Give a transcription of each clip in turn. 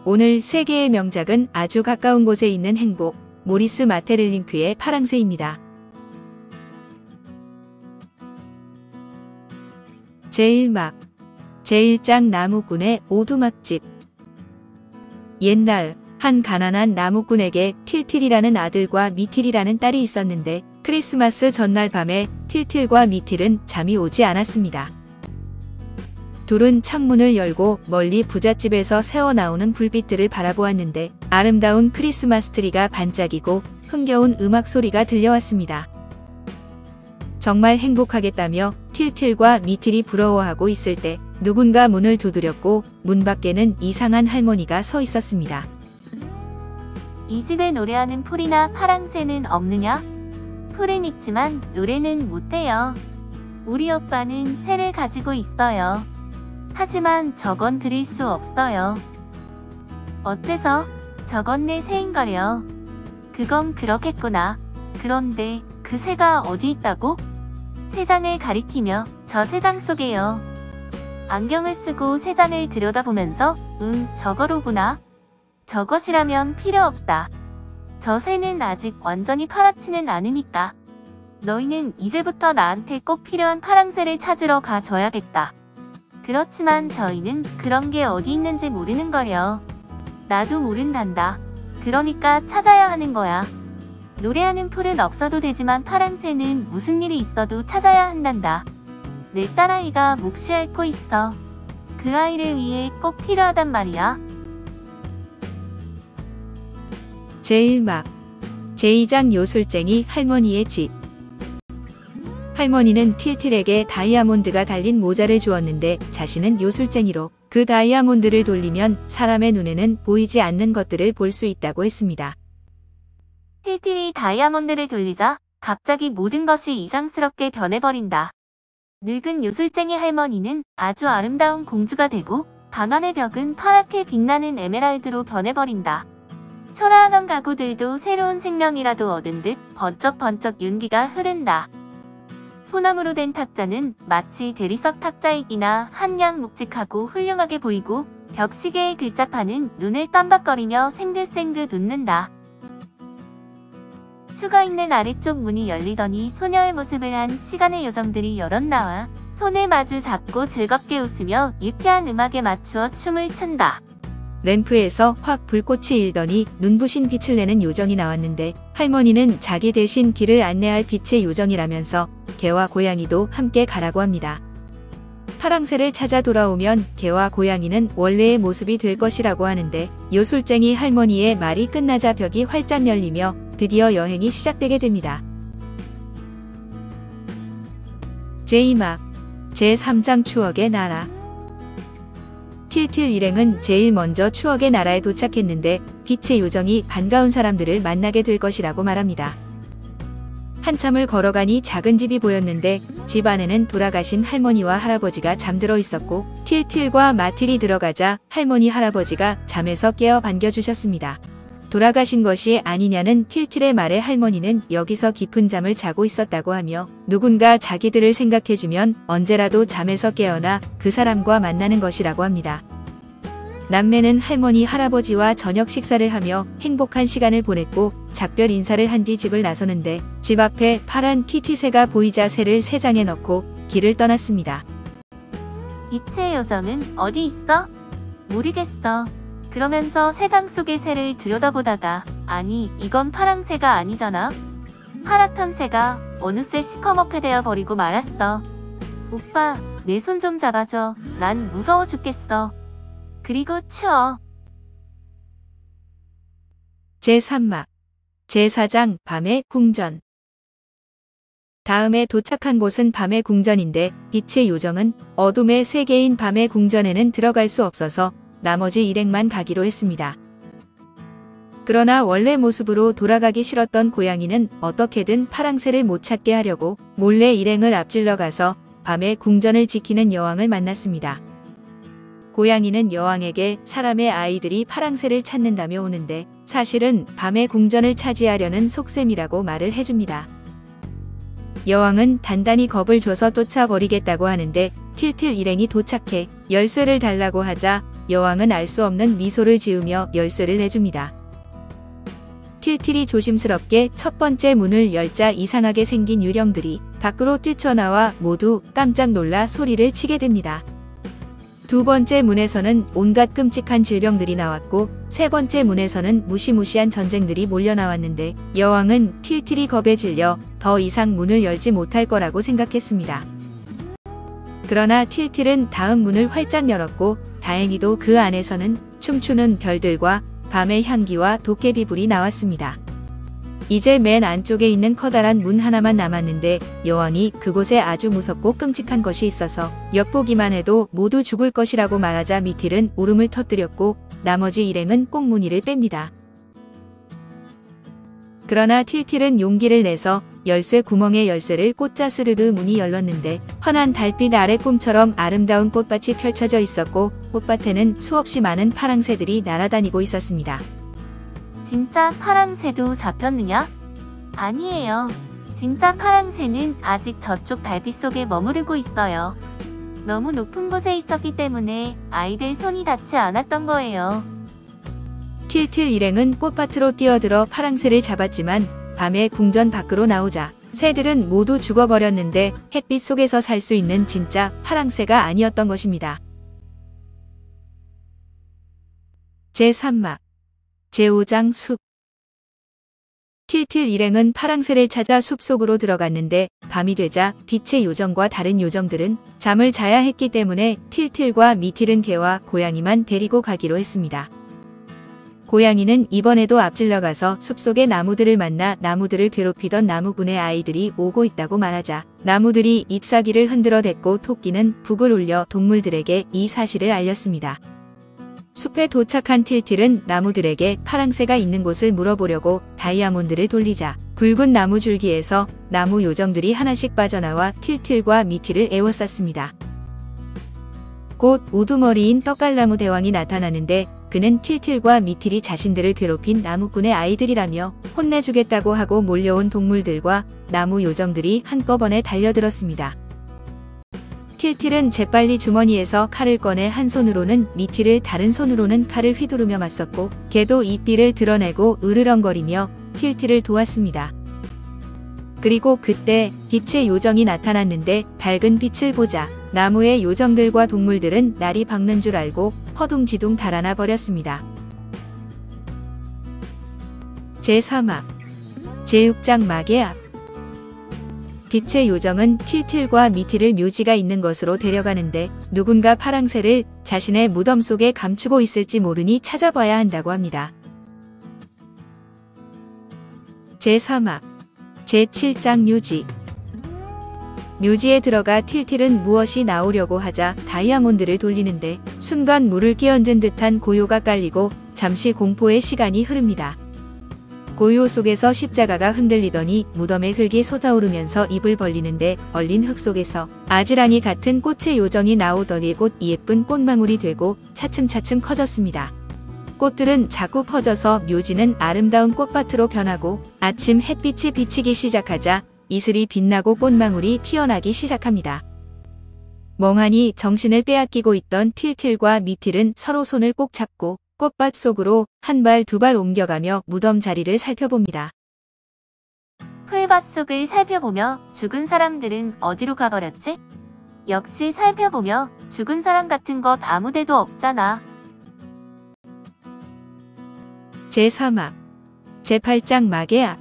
오늘 세 개의 명작은 아주 가까운 곳에 있는 행복, 모리스 마테를링크의 파랑새입니다. 제1막 제1장 나무꾼의 오두막집. 옛날 한 가난한 나무꾼에게 틸틸이라는 아들과 미틸이라는 딸이 있었는데 크리스마스 전날 밤에 틸틸과 미틸은 잠이 오지 않았습니다. 둘은 창문을 열고 멀리 부잣집에서 새어나오는 불빛들을 바라보았는데 아름다운 크리스마스 트리가 반짝이고 흥겨운 음악 소리가 들려왔습니다. 정말 행복하겠다며 틸틸과 미틸이 부러워하고 있을 때 누군가 문을 두드렸고 문 밖에는 이상한 할머니가 서 있었습니다. 이 집에 노래하는 풀이나 파랑새는 없느냐? 풀은 있지만 노래는 못해요. 우리 오빠는 새를 가지고 있어요. 하지만 저건 드릴 수 없어요. 어째서? 저건 내 새인거려. 그건 그렇겠구나. 그런데 그 새가 어디 있다고? 새장을 가리키며 저 새장 속에요. 안경을 쓰고 새장을 들여다보면서 저거로구나. 저것이라면 필요 없다. 저 새는 아직 완전히 파랗지는 않으니까. 너희는 이제부터 나한테 꼭 필요한 파랑새를 찾으러 가줘야겠다. 그렇지만 저희는 그런 게 어디 있는지 모르는 거려. 나도 모른단다. 그러니까 찾아야 하는 거야. 노래하는 풀은 없어도 되지만 파랑새는 무슨 일이 있어도 찾아야 한단다. 내 딸아이가 몫이 앓고 있어. 그 아이를 위해 꼭 필요하단 말이야. 제1막 제2장 요술쟁이 할머니의 집. 할머니는 틸틸에게 다이아몬드가 달린 모자를 주었는데 자신은 요술쟁이로 그 다이아몬드를 돌리면 사람의 눈에는 보이지 않는 것들을 볼 수 있다고 했습니다. 틸틸이 다이아몬드를 돌리자 갑자기 모든 것이 이상스럽게 변해버린다. 늙은 요술쟁이 할머니는 아주 아름다운 공주가 되고 방 안의 벽은 파랗게 빛나는 에메랄드로 변해버린다. 초라하던 가구들도 새로운 생명이라도 얻은 듯 번쩍번쩍 윤기가 흐른다. 소나무로 된 탁자는 마치 대리석 탁자이기나 한양 묵직하고 훌륭하게 보이고 벽시계의 글자판은 눈을 깜박거리며 생긋생긋 웃는다. 추가 있는 아래쪽 문이 열리더니 소녀의 모습을 한 시간의 요정들이 여럿 나와 손을 마주 잡고 즐겁게 웃으며 유쾌한 음악에 맞추어 춤을 춘다. 램프에서 확 불꽃이 일더니 눈부신 빛을 내는 요정이 나왔는데 할머니는 자기 대신 길을 안내할 빛의 요정이라면서 개와 고양이도 함께 가라고 합니다. 파랑새를 찾아 돌아오면 개와 고양이는 원래의 모습이 될 것이라고 하는데 요술쟁이 할머니의 말이 끝나자 벽이 활짝 열리며 드디어 여행이 시작되게 됩니다. 제2막 제3장 추억의 나라. 틸틸 일행은 제일 먼저 추억의 나라에 도착했는데 빛의 요정이 반가운 사람들을 만나게 될 것이라고 말합니다. 한참을 걸어가니 작은 집이 보였는데 집 안에는 돌아가신 할머니와 할아버지가 잠들어 있었고 틸틸과 마틸이 들어가자 할머니 할아버지가 잠에서 깨어 반겨주셨습니다. 돌아가신 것이 아니냐는 틸틸의 말에 할머니는 여기서 깊은 잠을 자고 있었다고 하며 누군가 자기들을 생각해주면 언제라도 잠에서 깨어나 그 사람과 만나는 것이라고 합니다. 남매는 할머니 할아버지와 저녁 식사를 하며 행복한 시간을 보냈고 작별 인사를 한 뒤 집을 나서는데 집 앞에 파란 키티새가 보이자 새를 새장에 넣고 길을 떠났습니다. 빛의 요정은 어디 있어? 모르겠어. 그러면서 새장 속의 새를 들여다보다가 아니 이건 파랑새가 아니잖아. 파랗던 새가 어느새 시커멓게 되어 버리고 말았어. 오빠 내 손 좀 잡아줘. 난 무서워 죽겠어. 그리고 추워. 제3막 제4장 밤의 궁전. 다음에 도착한 곳은 밤의 궁전인데 빛의 요정은 어둠의 세계인 밤의 궁전에는 들어갈 수 없어서 나머지 일행만 가기로 했습니다. 그러나 원래 모습으로 돌아가기 싫었던 고양이는 어떻게든 파랑새를 못 찾게 하려고 몰래 일행을 앞질러 가서 밤의 궁전을 지키는 여왕을 만났습니다. 고양이는 여왕에게 사람의 아이들이 파랑새를 찾는다며 오는데 사실은 밤의 궁전을 차지하려는 속셈이라고 말을 해줍니다. 여왕은 단단히 겁을 줘서 쫓아버리겠다고 하는데 틸틸 일행이 도착해 열쇠를 달라고 하자 여왕은 알 수 없는 미소를 지으며 열쇠를 내줍니다. 틸틸이 조심스럽게 첫 번째 문을 열자 이상하게 생긴 유령들이 밖으로 뛰쳐나와 모두 깜짝 놀라 소리를 치게 됩니다. 두 번째 문에서는 온갖 끔찍한 질병들이 나왔고 세 번째 문에서는 무시무시한 전쟁들이 몰려나왔는데 여왕은 틸틸이 겁에 질려 더 이상 문을 열지 못할 거라고 생각했습니다. 그러나 틸틸은 다음 문을 활짝 열었고 다행히도 그 안에서는 춤추는 별들과 밤의 향기와 도깨비 불이 나왔습니다. 이제 맨 안쪽에 있는 커다란 문 하나만 남았는데 여왕이 그곳에 아주 무섭고 끔찍한 것이 있어서 엿보기만 해도 모두 죽을 것이라고 말하자 미틸은 울음을 터뜨렸고 나머지 일행은 꼭 문의를 뺍니다. 그러나 틸틸은 용기를 내서 열쇠 구멍에 열쇠를 꽂자 스르르 문이 열렸는데 환한 달빛 아래 꿈처럼 아름다운 꽃밭이 펼쳐져 있었고 꽃밭에는 수없이 많은 파랑새들이 날아다니고 있었습니다. 진짜 파랑새도 잡혔느냐? 아니에요. 진짜 파랑새는 아직 저쪽 달빛 속에 머무르고 있어요. 너무 높은 곳에 있었기 때문에 아이들 손이 닿지 않았던 거예요. 틸틸 일행은 꽃밭으로 뛰어들어 파랑새를 잡았지만 밤에 궁전 밖으로 나오자 새들은 모두 죽어버렸는데 햇빛 속에서 살 수 있는 진짜 파랑새가 아니었던 것입니다. 제3막 제5장 숲. 틸틸 일행은 파랑새를 찾아 숲속으로 들어갔는데 밤이 되자 빛의 요정과 다른 요정들은 잠을 자야 했기 때문에 틸틸과 미틸은 개와 고양이만 데리고 가기로 했습니다. 고양이는 이번에도 앞질러 가서 숲속의 나무들을 만나 나무들을 괴롭히던 나무꾼의 아이들이 오고 있다고 말하자 나무들이 잎사귀를 흔들어 댔고 토끼는 북을 울려 동물들에게 이 사실을 알렸습니다. 숲에 도착한 틸틸은 나무들에게 파랑새가 있는 곳을 물어보려고 다이아몬드를 돌리자 굵은 나무 줄기에서 나무 요정들이 하나씩 빠져나와 틸틸과 미틸을 에워쌌습니다. 곧 우두머리인 떡갈나무 대왕이 나타나는데 그는 틸틸과 미틸이 자신들을 괴롭힌 나무꾼의 아이들이라며 혼내주겠다고 하고 몰려온 동물들과 나무 요정들이 한꺼번에 달려들었습니다. 틸틸은 재빨리 주머니에서 칼을 꺼내 한 손으로는 미틸을 다른 손으로는 칼을 휘두르며 맞섰고 개도 입비를 드러내고 으르렁거리며 틸틸을 도왔습니다. 그리고 그때 빛의 요정이 나타났는데 밝은 빛을 보자 나무의 요정들과 동물들은 날이 밝는 줄 알고 허둥지둥 달아나 버렸습니다. 제3막 제6장 막의 앞. 빛의 요정은 틸틸과 미틸을 묘지가 있는 곳으로 데려가는데 누군가 파랑새를 자신의 무덤 속에 감추고 있을지 모르니 찾아봐야 한다고 합니다. 제3막 제7장 묘지. 묘지에 들어가 틸틸은 무엇이 나오려고 하자 다이아몬드를 돌리는데 순간 물을 끼얹은 듯한 고요가 깔리고 잠시 공포의 시간이 흐릅니다. 고요 속에서 십자가가 흔들리더니 무덤의 흙이 솟아오르면서 입을 벌리는데 얼린 흙 속에서 아지랑이 같은 꽃의 요정이 나오더니 곧 예쁜 꽃망울이 되고 차츰차츰 커졌습니다. 꽃들은 자꾸 퍼져서 묘지는 아름다운 꽃밭으로 변하고 아침 햇빛이 비치기 시작하자 이슬이 빛나고 꽃망울이 피어나기 시작합니다. 멍하니 정신을 빼앗기고 있던 틸틸과 미틸은 서로 손을 꼭 잡고 꽃밭 속으로 한 발 두 발 옮겨가며 무덤 자리를 살펴봅니다. 풀밭 속을 살펴보며 죽은 사람들은 어디로 가버렸지? 역시 살펴보며 죽은 사람 같은 것 아무데도 없잖아. 제3막 제8장 막의 앞.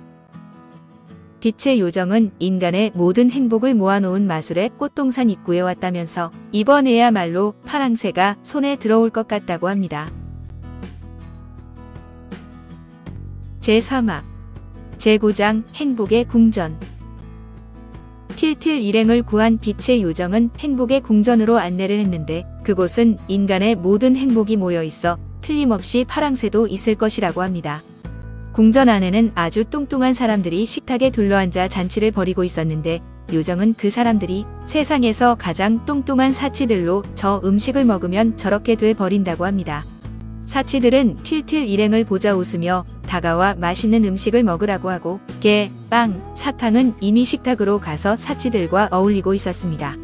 빛의 요정은 인간의 모든 행복을 모아놓은 마술의 꽃동산 입구에 왔다면서 이번에야말로 파랑새가 손에 들어올 것 같다고 합니다. 제3막 제9장 행복의 궁전. 틸틸 일행을 구한 빛의 요정은 행복의 궁전으로 안내를 했는데 그곳은 인간의 모든 행복이 모여 있어 틀림없이 파랑새도 있을 것이라고 합니다. 궁전 안에는 아주 뚱뚱한 사람들이 식탁에 둘러앉아 잔치를 벌이고 있었는데 요정은 그 사람들이 세상에서 가장 뚱뚱한 사치들로 저 음식을 먹으면 저렇게 돼 버린다고 합니다. 사치들은 틸틸 일행을 보자 웃으며 다가와 맛있는 음식을 먹으라고 하고 게, 빵, 사탕은 이미 식탁으로 가서 사치들과 어울리고 있었습니다.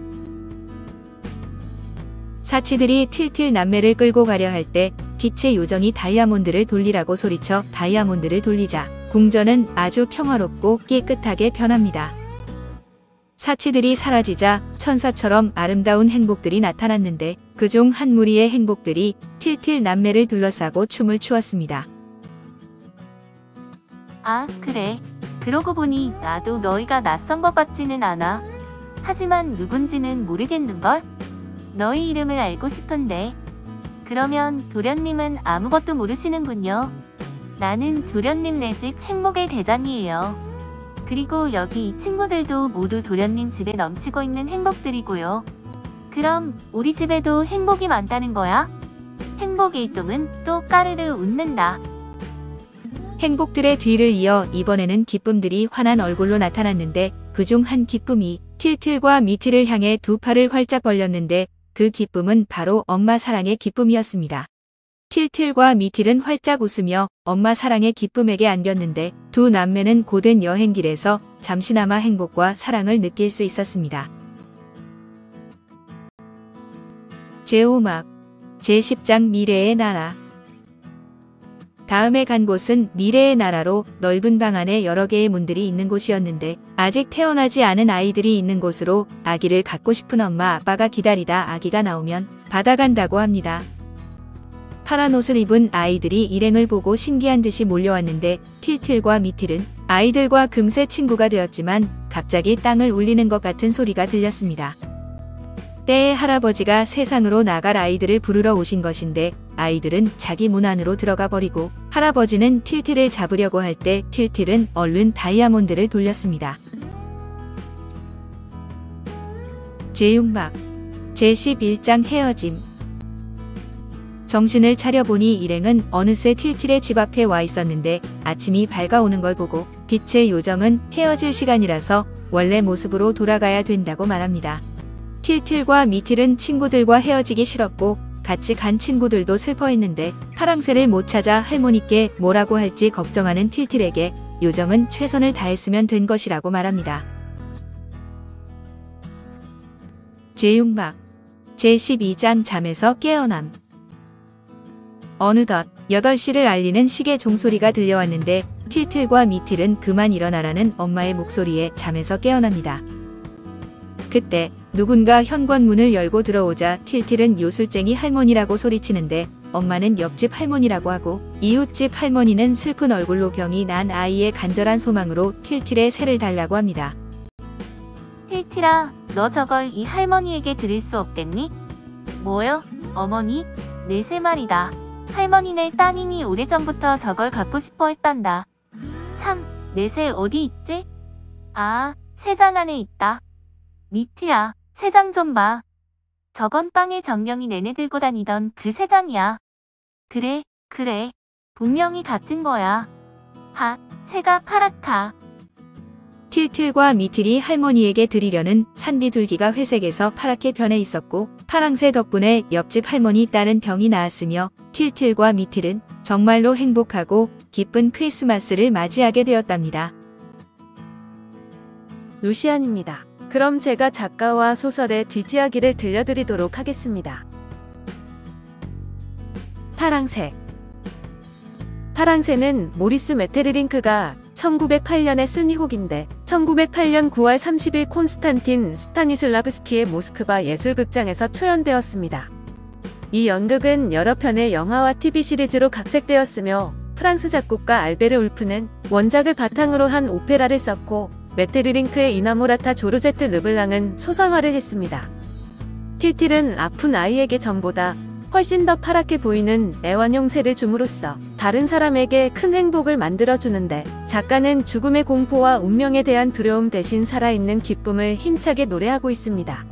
사치들이 틸틸 남매를 끌고 가려 할 때 빛의 요정이 다이아몬드를 돌리라고 소리쳐 다이아몬드를 돌리자 궁전은 아주 평화롭고 깨끗하게 변합니다. 사치들이 사라지자 천사처럼 아름다운 행복들이 나타났는데 그중 한 무리의 행복들이 틸틸 남매를 둘러싸고 춤을 추었습니다. 아, 그래. 그러고 보니 나도 너희가 낯선 것 같지는 않아. 하지만 누군지는 모르겠는걸? 너희 이름을 알고 싶은데. 그러면 도련님은 아무것도 모르시는군요. 나는 도련님 네 집 행복의 대장이에요. 그리고 여기 이 친구들도 모두 도련님 집에 넘치고 있는 행복들이고요. 그럼 우리 집에도 행복이 많다는 거야? 행복 일동은 또 까르르 웃는다. 행복들의 뒤를 이어 이번에는 기쁨들이 환한 얼굴로 나타났는데 그중 한 기쁨이 틸틸과 미틸을 향해 두 팔을 활짝 벌렸는데 그 기쁨은 바로 엄마 사랑의 기쁨이었습니다. 틸틸과 미틸은 활짝 웃으며 엄마 사랑의 기쁨에게 안겼는데 두 남매는 고된 여행길에서 잠시나마 행복과 사랑을 느낄 수 있었습니다. 제5막 제10장 미래의 나라. 다음에 간 곳은 미래의 나라로 넓은 방 안에 여러 개의 문들이 있는 곳이었는데 아직 태어나지 않은 아이들이 있는 곳으로 아기를 갖고 싶은 엄마 아빠가 기다리다 아기가 나오면 받아간다고 합니다. 파란 옷을 입은 아이들이 일행을 보고 신기한 듯이 몰려왔는데 틸틸과 미틸은 아이들과 금세 친구가 되었지만 갑자기 땅을 울리는 것 같은 소리가 들렸습니다. 때에 할아버지가 세상으로 나갈 아이들을 부르러 오신 것인데 아이들은 자기 문 안으로 들어가 버리고 할아버지는 틸틸을 잡으려고 할 때 틸틸은 얼른 다이아몬드를 돌렸습니다. 제6막 제11장 헤어짐. 정신을 차려보니 일행은 어느새 틸틸의 집 앞에 와 있었는데 아침이 밝아오는 걸 보고 빛의 요정은 헤어질 시간이라서 원래 모습으로 돌아가야 된다고 말합니다. 틸틸과 미틸은 친구들과 헤어지기 싫었고 같이 간 친구들도 슬퍼했는데 파랑새를 못 찾아 할머니께 뭐라고 할지 걱정하는 틸틸에게 요정은 최선을 다했으면 된 것이라고 말합니다. 제6막 제12장 잠에서 깨어남. 어느덧 8시를 알리는 시계 종소리가 들려왔는데 틸틸과 미틸은 그만 일어나라는 엄마의 목소리에 잠에서 깨어납니다. 그때 누군가 현관문을 열고 들어오자 틸틸은 요술쟁이 할머니라고 소리치는데 엄마는 옆집 할머니라고 하고 이웃집 할머니는 슬픈 얼굴로 병이 난 아이의 간절한 소망으로 틸틸의 새를 달라고 합니다. 틸틸아, 너 저걸 이 할머니에게 드릴 수 없겠니? 뭐요? 어머니? 내 새 말이다. 할머니네 따님이 오래전부터 저걸 갖고 싶어 했단다. 참, 내 새 어디 있지? 아, 새장 안에 있다. 미티야, 새장 좀 봐. 저건 빵의 정령이 내내 들고 다니던 그 새장이야. 그래, 그래. 분명히 같은 거야. 하, 새가 파랗다. 틸틸과 미틸이 할머니에게 드리려는 산비둘기가 회색에서 파랗게 변해 있었고 파랑새 덕분에 옆집 할머니 딸은 병이 나았으며 틸틸과 미틸은 정말로 행복하고 기쁜 크리스마스를 맞이하게 되었답니다. 루시안입니다. 그럼 제가 작가와 소설의 뒷이야기를 들려드리도록 하겠습니다. 파랑새. 파랑새는 모리스 메테르링크가 1908년에 쓴 희곡인데 1908년 9월 30일 콘스탄틴 스타니슬라브스키의 모스크바 예술극장에서 초연되었습니다. 이 연극은 여러 편의 영화와 TV 시리즈로 각색되었으며 프랑스 작곡가 알베르 울프는 원작을 바탕으로 한 오페라를 썼고 메테르링크의 이나모라타 조르제트 르블랑은 소설화를 했습니다. 틸틸은 아픈 아이에게 전보다 훨씬 더 파랗게 보이는 애완용 새를 줌으로써 다른 사람에게 큰 행복을 만들어주는데 작가는 죽음의 공포와 운명에 대한 두려움 대신 살아있는 기쁨을 힘차게 노래하고 있습니다.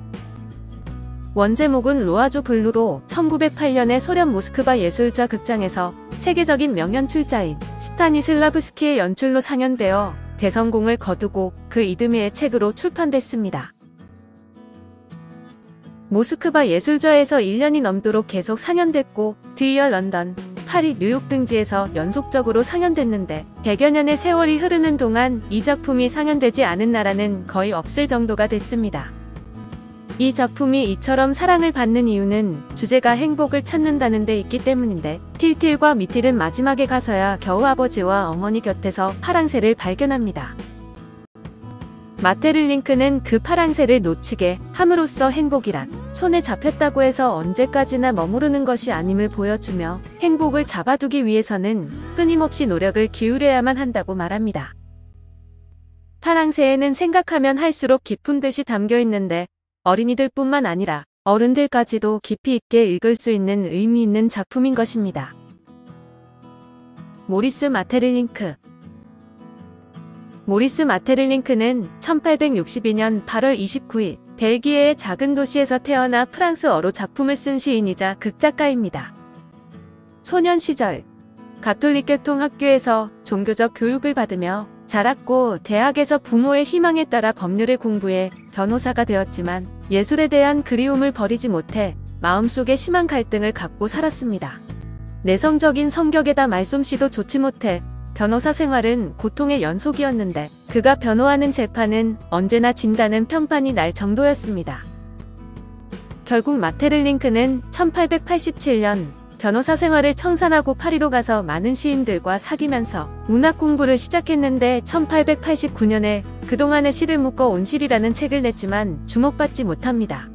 원제목은 로아조 블루로 1908년에 소련 모스크바 예술자 극장에서 세계적인 명연출자인 스타니슬라브스키의 연출로 상연되어 대성공을 거두고 그 이듬해의 책으로 출판됐습니다. 모스크바 예술좌에서 1년이 넘도록 계속 상연됐고 뒤이어 런던, 파리, 뉴욕 등지에서 연속적으로 상연됐는데 100여 년의 세월이 흐르는 동안 이 작품이 상연되지 않은 나라는 거의 없을 정도가 됐습니다. 이 작품이 이처럼 사랑을 받는 이유는 주제가 행복을 찾는다는 데 있기 때문인데, 틸틸과 미틸은 마지막에 가서야 겨우 아버지와 어머니 곁에서 파랑새를 발견합니다. 마테를링크는 그 파랑새를 놓치게 함으로써 행복이란 손에 잡혔다고 해서 언제까지나 머무르는 것이 아님을 보여주며, 행복을 잡아두기 위해서는 끊임없이 노력을 기울여야만 한다고 말합니다. 파랑새에는 생각하면 할수록 깊은 뜻이 담겨 있는데, 어린이들뿐만 아니라 어른들까지도 깊이 있게 읽을 수 있는 의미 있는 작품인 것입니다. 모리스 마테를링크. 모리스 마테를링크는 1862년 8월 29일 벨기에의 작은 도시에서 태어나 프랑스어로 작품을 쓴 시인이자 극작가입니다. 소년 시절 가톨릭교통 학교에서 종교적 교육을 받으며 자랐고, 대학에서 부모의 희망에 따라 법률을 공부해 변호사가 되었지만 예술에 대한 그리움을 버리지 못해 마음속에 심한 갈등을 갖고 살았습니다. 내성적인 성격에다 말솜씨도 좋지 못해 변호사 생활은 고통의 연속이었는데, 그가 변호하는 재판은 언제나 진다는 평판이 날 정도였습니다. 결국 마테를링크는 1887년 변호사 생활을 청산하고 파리로 가서 많은 시인들과 사귀면서 문학 공부를 시작했는데, 1889년에 그동안의 시를 묶어 온실이라는 책을 냈지만 주목받지 못합니다.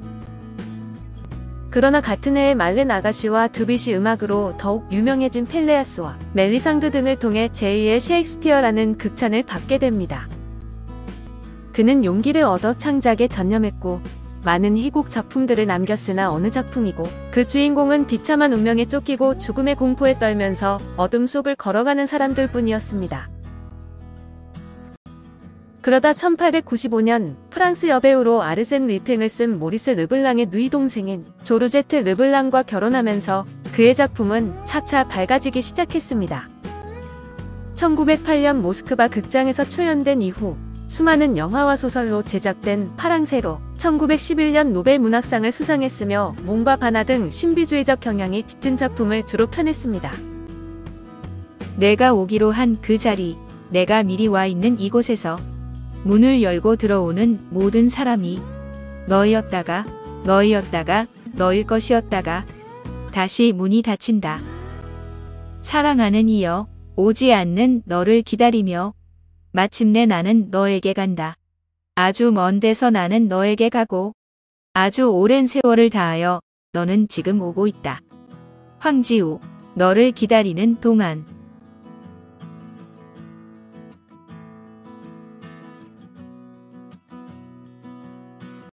그러나 같은 해에 말렌 아가씨와 드뷔시 음악으로 더욱 유명해진 펠레아스와 멜리상드 등을 통해 제2의 셰익스피어라는 극찬을 받게 됩니다. 그는 용기를 얻어 창작에 전념했고, 많은 희곡 작품들을 남겼으나 어느 작품이고 그 주인공은 비참한 운명에 쫓기고 죽음의 공포에 떨면서 어둠 속을 걸어가는 사람들 뿐이었습니다. 그러다 1895년 프랑스 여배우로 아르센 리팽을 쓴 모리스 르블랑의 누이 동생인 조르제트 르블랑과 결혼하면서 그의 작품은 차차 밝아지기 시작했습니다. 1908년 모스크바 극장에서 초연된 이후 수많은 영화와 소설로 제작된 파랑새로 1911년 노벨 문학상을 수상했으며, 몽바 바나 등 신비주의적 경향이 짙은 작품을 주로 펴냈습니다. 내가 오기로 한 그 자리, 내가 미리 와 있는 이곳에서 문을 열고 들어오는 모든 사람이 너희였다가 너일 것이었다가 다시 문이 닫힌다. 사랑하는 이여, 오지 않는 너를 기다리며 마침내 나는 너에게 간다. 아주 먼 데서 나는 너에게 가고 아주 오랜 세월을 다하여 너는 지금 오고 있다. 황지우, 너를 기다리는 동안.